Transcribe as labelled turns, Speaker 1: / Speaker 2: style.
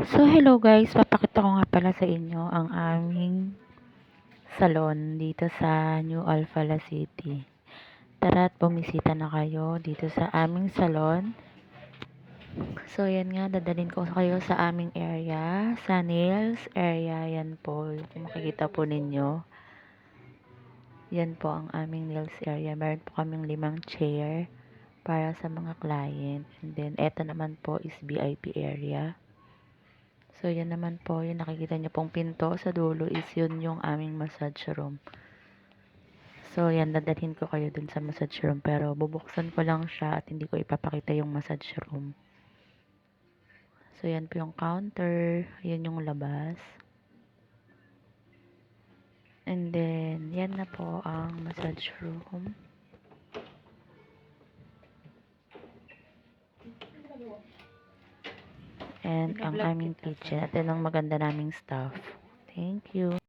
Speaker 1: So, hello guys. Papakita ko nga pala sa inyo ang aming salon dito sa New Alfala City. Tara at bumisita na kayo dito sa aming salon. So, yan nga. Dadalhin ko kayo sa aming area. Sa nails area. Yan po. Kung makikita po ninyo. Yan po ang aming nails area. Meron po kaming 5 chair para sa mga client. And then, eto naman po is VIP area. So, yan naman po, yung nakikita nyo pong pinto sa dulo is yun yung aming massage room. So, yan, dadalhin ko kayo dun sa massage room. Pero, bubuksan ko lang siya at hindi ko ipapakita yung massage room. So, yan po yung counter. Yan yung labas. And then, yan na po ang massage room. And ang aming kitchen. At yan ang maganda naming staff. Thank you.